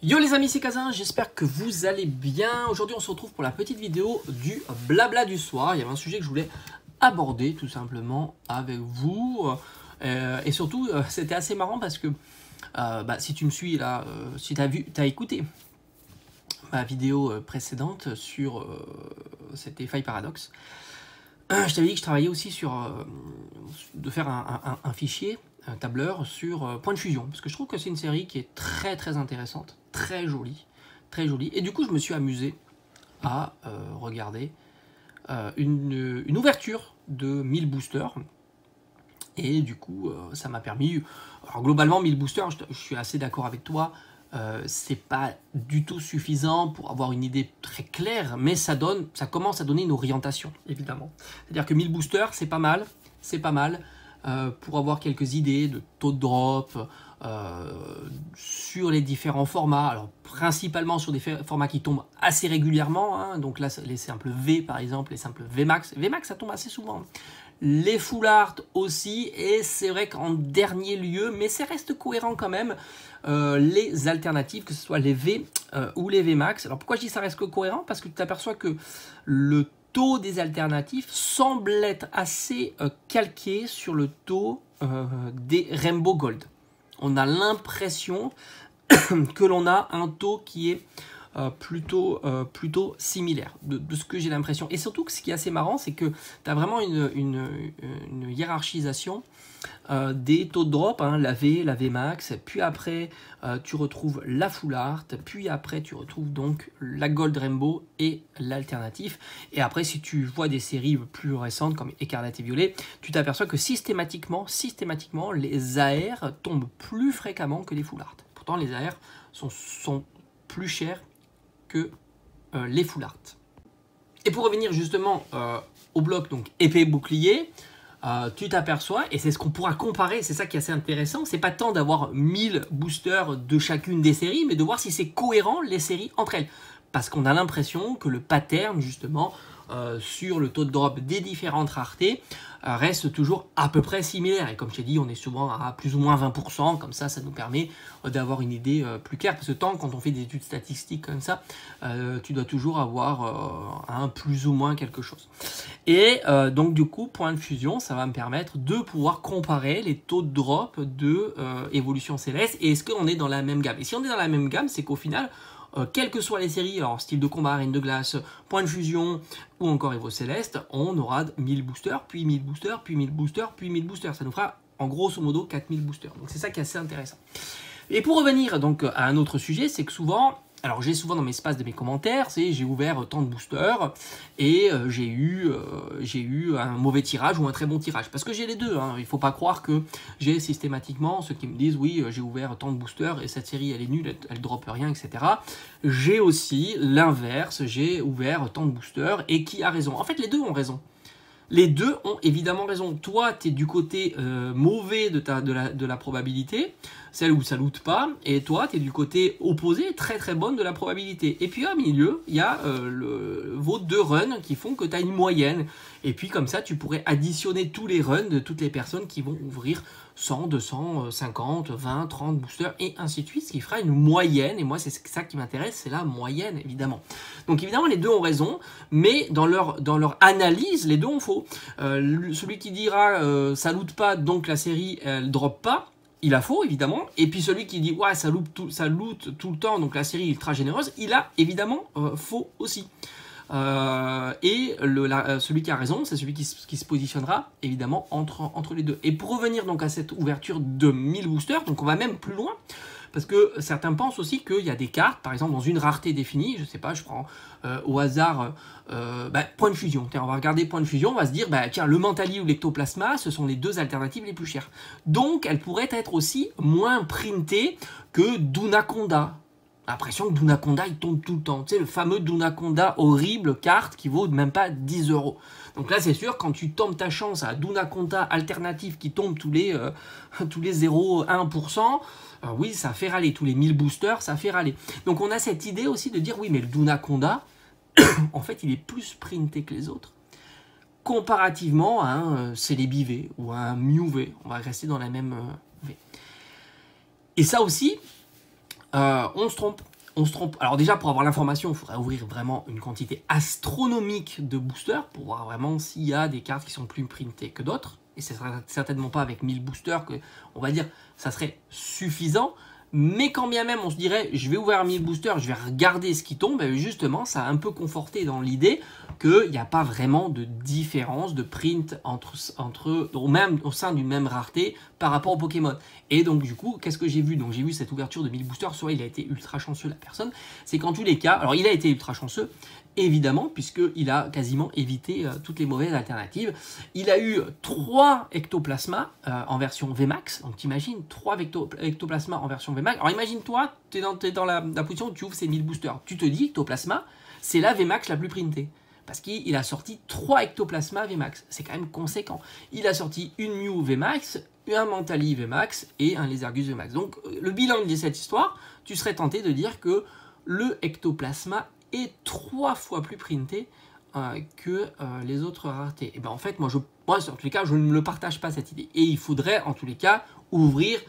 Yo les amis, c'est Kazin, j'espère que vous allez bien. Aujourd'hui on se retrouve pour la petite vidéo du blabla du soir. Il y avait un sujet que je voulais aborder tout simplement avec vous. Et surtout c'était assez marrant parce que si tu me suis là, si tu as écouté ma vidéo précédente sur c'était Faille Paradox, je t'avais dit que je travaillais aussi sur de faire un fichier, un tableur sur Point de Fusion, parce que je trouve que c'est une série qui est très intéressante, très jolie, et du coup je me suis amusé à regarder une ouverture de 1000 boosters, et du coup ça m'a permis, alors globalement 1000 boosters, je suis assez d'accord avec toi, c'est pas du tout suffisant pour avoir une idée très claire, mais ça commence à donner une orientation, évidemment. C'est-à-dire que 1000 boosters, c'est pas mal, pour avoir quelques idées de taux de drop, sur les différents formats, alors principalement sur des formats qui tombent assez régulièrement, hein, donc là les simples V par exemple, les simples VMAX, ça tombe assez souvent. Les full art aussi, et c'est vrai qu'en dernier lieu, mais ça reste cohérent quand même, les alternatives, que ce soit les V ou les VMAX. Alors pourquoi je dis ça reste cohérent? Parce que tu t'aperçois que le taux des alternatifs semble être assez calqué sur le taux des Rainbow Gold. On a l'impression que l'on a un taux qui est plutôt similaire de ce que j'ai l'impression. Et surtout, ce qui est assez marrant, c'est que tu as vraiment une hiérarchisation des taux de drop, hein, la V, la Vmax, puis après tu retrouves la Full Art, puis après tu retrouves donc la Gold Rainbow et l'alternatif. Et après, si tu vois des séries plus récentes comme Écarlate et Violet, tu t'aperçois que systématiquement, les AR tombent plus fréquemment que les Full Art. Pourtant, les AR sont plus chers que les Full Art. Et pour revenir justement au bloc donc épée bouclier, tu t'aperçois, et c'est ce qu'on pourra comparer, c'est ça qui est assez intéressant, c'est pas tant d'avoir 1000 boosters de chacune des séries, mais de voir si c'est cohérent les séries entre elles. Parce qu'on a l'impression que le pattern justement sur le taux de drop des différentes raretés reste toujours à peu près similaire. Et comme je t'ai dit, on est souvent à plus ou moins 20%, comme ça nous permet d'avoir une idée plus claire. Parce que quand on fait des études statistiques comme ça, tu dois toujours avoir un plus ou moins quelque chose. Et donc du coup, Point de Fusion, ça va me permettre de pouvoir comparer les taux de drop de Évolution Céleste. Et est-ce qu'on est dans la même gamme? Et si on est dans la même gamme, c'est qu'au final, quelles que soient les séries, alors style de combat, Reine de Glace, Point de Fusion ou encore Evo Céleste, on aura 1000 boosters, puis 1000 boosters, puis 1000 boosters, puis 1000 boosters. Ça nous fera en grosso modo 4000 boosters. Donc c'est ça qui est assez intéressant. Et pour revenir donc à un autre sujet, c'est que souvent, alors j'ai souvent dans mes espaces de mes commentaires, c'est j'ai ouvert tant de boosters et j'ai eu un mauvais tirage ou un très bon tirage. Parce que j'ai les deux, hein. Il ne faut pas croire que j'ai systématiquement ceux qui me disent oui j'ai ouvert tant de boosters et cette série elle est nulle, elle droppe rien, etc. J'ai aussi l'inverse, j'ai ouvert tant de boosters et qui a raison? En fait les deux ont raison. Les deux ont évidemment raison. Toi, tu es du côté mauvais de la probabilité, celle où ça loot pas, et toi, tu es du côté opposé, très bonne de la probabilité. Et puis au milieu, il y a vos deux runs qui font que tu as une moyenne. Et puis comme ça, tu pourrais additionner tous les runs de toutes les personnes qui vont ouvrir 100, 200, 50, 20, 30 boosters, et ainsi de suite, ce qui fera une moyenne. Et moi, c'est ça qui m'intéresse, c'est la moyenne, évidemment. Donc évidemment, les deux ont raison, mais dans leur analyse, les deux ont faux. Celui qui dira ça loot pas, donc la série elle drop pas, il a faux évidemment. Et puis celui qui dit ouais ça loot tout le temps, donc la série est ultra généreuse, il a évidemment faux aussi. Celui qui a raison, c'est celui qui se positionnera évidemment entre les deux. Et pour revenir donc à cette ouverture de 1000 boosters, donc on va même plus loin. Parce que certains pensent aussi qu'il y a des cartes, par exemple dans une rareté définie, je sais pas, je prends au hasard Point de Fusion. Tiens, on va regarder Point de Fusion, on va se dire, tiens, le Mentali ou l'Ectoplasma, ce sont les deux alternatives les plus chères. Donc, elles pourraient être aussi moins printées que Dunaconda. L'impression que Dunaconda, il tombe tout le temps. Tu sais, le fameux Dunaconda horrible carte qui vaut même pas 10 €. Donc là, c'est sûr, quand tu tombes ta chance à Dunaconda alternative qui tombe tous les 0,1%, oui, ça fait râler. Tous les 1000 boosters, ça fait râler. Donc on a cette idée aussi de dire, oui, mais le Dunaconda, en fait, il est plus printé que les autres. Comparativement à un Celebi V ou à un Mew V. On va rester dans la même V. Et ça aussi, On se trompe. On se trompe. Alors déjà, pour avoir l'information, il faudrait ouvrir vraiment une quantité astronomique de boosters pour voir vraiment s'il y a des cartes qui sont plus printées que d'autres. Et ce ne sera certainement pas avec 1000 boosters que, on va dire, ça serait suffisant. Mais quand bien même on se dirait, je vais ouvrir 1000 boosters, je vais regarder ce qui tombe, et justement, ça a un peu conforté dans l'idée qu'il n'y a pas vraiment de différence de print au sein d'une même rareté par rapport au Pokémon. Et donc du coup, qu'est-ce que j'ai vu? Donc j'ai vu cette ouverture de 1000 boosters, soit il a été ultra chanceux la personne, c'est qu'en tous les cas, alors il a été ultra chanceux, évidemment, puisqu'il a quasiment évité toutes les mauvaises alternatives. Il a eu 3 ectoplasmas en version VMAX, donc t'imagines 3 ectoplasmas en version VMAX. Alors imagine-toi, tu es dans la position où tu ouvres ces 1000 boosters, tu te dis, ectoplasma, c'est la VMAX la plus printée. Parce qu'il a sorti 3 ectoplasmas VMAX, c'est quand même conséquent. Il a sorti une Mew VMAX, un Mentali VMAX et un Lézargus VMAX. Donc le bilan de cette histoire, tu serais tenté de dire que le ectoplasma est 3 fois plus printé que les autres raretés. Et ben en fait, moi, en tous les cas, je ne le partage pas cette idée. Et il faudrait en tous les cas ouvrir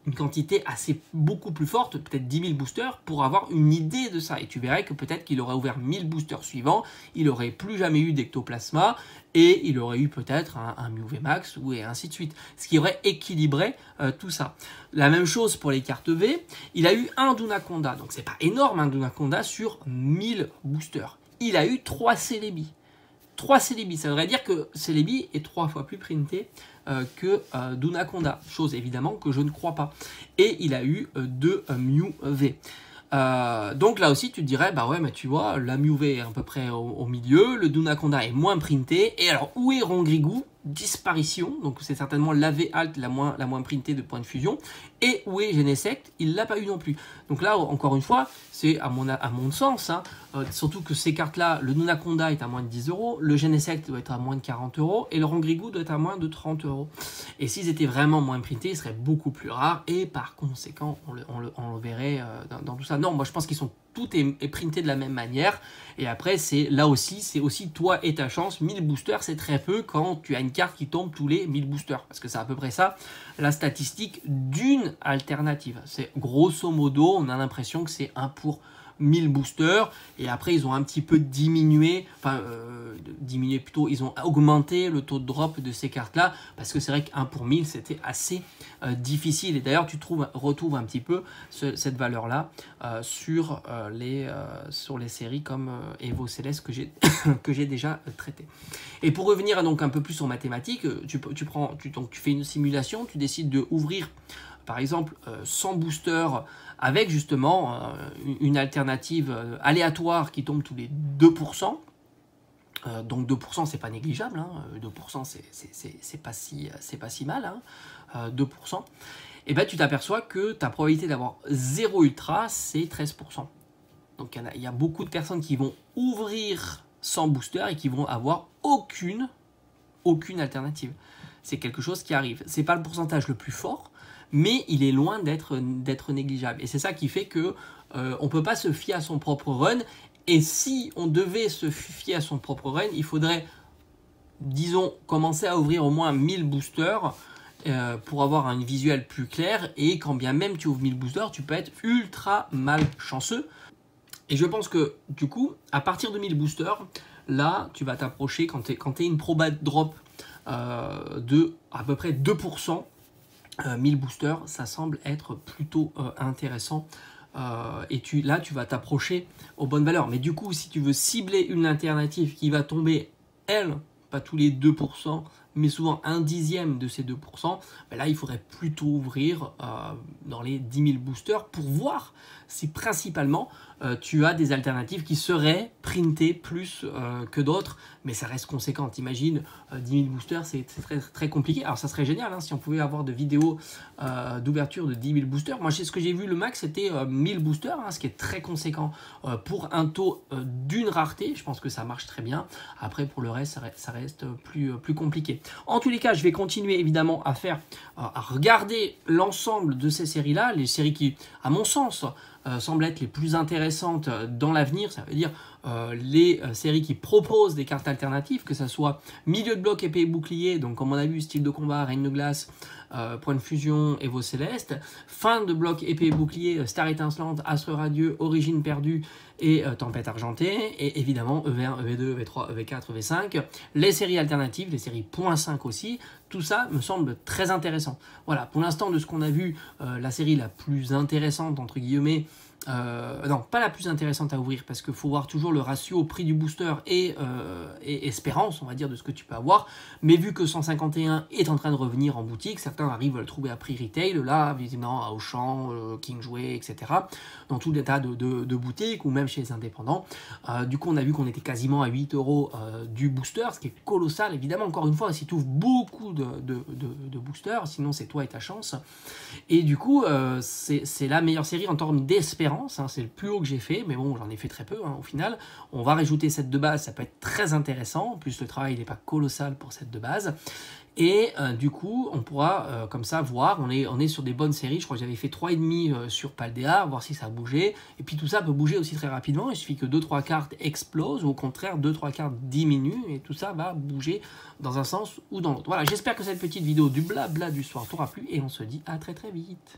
une quantité beaucoup plus forte, peut-être 10 000 boosters, pour avoir une idée de ça. Et tu verrais que peut-être qu'il aurait ouvert 1000 boosters suivants, il n'aurait plus jamais eu d'ectoplasma, et il aurait eu peut-être un Mew VMAX, et ainsi de suite. Ce qui aurait équilibré tout ça. La même chose pour les cartes V, il a eu un Dunaconda, donc c'est pas énorme un Dunaconda sur 1000 boosters. Il a eu 3 Celebi. 3 Celebi, ça voudrait dire que Celebi est 3 fois plus printé que Dunaconda, chose évidemment que je ne crois pas. Et il a eu 2 Mew V. Donc là aussi tu te dirais, bah ouais mais tu vois, la Mew V est à peu près au milieu, le Dunaconda est moins printé, et alors où est Rongrigou? Disparition, donc c'est certainement la V alt la moins printée de point de fusion, et où est Genesect? Il l'a pas eu non plus. Donc là encore une fois, c'est à mon sens, hein, surtout que ces cartes là, le Dunaconda est à moins de 10 €, le Genesect doit être à moins de 40 € et le Rongrigou doit être à moins de 30 €. Et s'ils étaient vraiment moins printés, ils seraient beaucoup plus rares, et par conséquent on le verrait dans tout ça. Non, moi je pense qu'ils sont tout est printé de la même manière, et après c'est aussi toi et ta chance. 1000 boosters c'est très peu quand tu as une carte qui tombe tous les 1000 boosters, parce que c'est à peu près ça la statistique d'une alternative. C'est grosso modo, on a l'impression que c'est 1 pour 1000 boosters, et après ils ont un petit peu diminué, ils ont augmenté le taux de drop de ces cartes là, parce que c'est vrai qu'1 pour 1000 c'était assez difficile, et d'ailleurs tu retrouves un petit peu cette valeur là sur les séries comme Evo Céleste que j'ai déjà traité. Et pour revenir donc un peu plus en mathématiques, tu fais une simulation, tu décides de ouvrir par exemple 100 boosters avec justement une alternative aléatoire qui tombe tous les 2%. Donc 2% c'est pas négligeable, hein. 2% c'est pas si mal, hein. 2%. Et ben tu t'aperçois que ta probabilité d'avoir 0 ultra c'est 13%. Donc il y a beaucoup de personnes qui vont ouvrir 100 boosters et qui vont avoir aucune alternative. C'est quelque chose qui arrive. C'est pas le pourcentage le plus fort, mais il est loin d'être négligeable. Et c'est ça qui fait que on ne peut pas se fier à son propre run. Et si on devait se fier à son propre run, il faudrait, disons, commencer à ouvrir au moins 1000 boosters pour avoir un visuel plus clair. Et quand bien même tu ouvres 1000 boosters, tu peux être ultra malchanceux. Et je pense que du coup, à partir de 1000 boosters, là, tu vas t'approcher, quand tu es une proba drop de à peu près 2%, 1000 boosters, ça semble être plutôt intéressant. Et là, tu vas t'approcher aux bonnes valeurs. Mais du coup, si tu veux cibler une alternative qui va tomber, elle, pas tous les 2%, mais souvent 1/10 de ces 2%, ben là, il faudrait plutôt ouvrir dans les 10 000 boosters pour voir si principalement tu as des alternatives qui seraient printées plus que d'autres, mais ça reste conséquent. Imagine 10 000 boosters, c'est très, très compliqué. Alors ça serait génial hein, si on pouvait avoir de vidéos d'ouverture de 10 000 boosters. Moi, ce que j'ai vu, le max, c'était 1000 boosters, hein, ce qui est très conséquent pour un taux d'une rareté. Je pense que ça marche très bien. Après, pour le reste, ça reste plus compliqué. En tous les cas, je vais continuer évidemment à regarder l'ensemble de ces séries-là, les séries qui, à mon sens, semblent être les plus intéressantes dans l'avenir. Ça veut dire les séries qui proposent des cartes alternatives, que ce soit milieu de bloc, épée et bouclier, donc comme on a vu, style de combat, règne de glace, point de fusion, Evo Céleste, fin de bloc, épée et bouclier, star étincelante, astre radieux, origine perdue et tempête argentée, et évidemment EV1, EV2, EV3, EV4, EV5, les séries alternatives, les séries .5 aussi, tout ça me semble très intéressant. Voilà, pour l'instant de ce qu'on a vu, la série la plus intéressante, entre guillemets, non, pas la plus intéressante à ouvrir, parce qu'il faut voir toujours le ratio prix du booster et espérance, on va dire, de ce que tu peux avoir. Mais vu que 151 est en train de revenir en boutique, certains arrivent à le trouver à prix retail, là, visiblement à Auchan, King Jouet, etc., dans tout des tas de boutiques, ou même chez les indépendants. Du coup, on a vu qu'on était quasiment à 8 € du booster, ce qui est colossal, évidemment, encore une fois, si tu ouvres beaucoup de boosters, sinon c'est toi et ta chance. Et du coup, c'est la meilleure série en termes d'espérance, hein, c'est le plus haut que j'ai fait, mais bon, j'en ai fait très peu, hein, au final. On va rajouter cette de base, ça peut être très intéressant, en plus le travail n'est pas colossal pour cette de base. Et du coup, on pourra comme ça voir, on est sur des bonnes séries. Je crois que j'avais fait 3,5 sur Paldea, voir si ça a bougé. Et puis tout ça peut bouger aussi très rapidement. Il suffit que 2-3 cartes explosent, ou au contraire 2-3 cartes diminuent, et tout ça va bouger dans un sens ou dans l'autre. Voilà, j'espère que cette petite vidéo du blabla du soir t'aura plu, et on se dit à très très vite.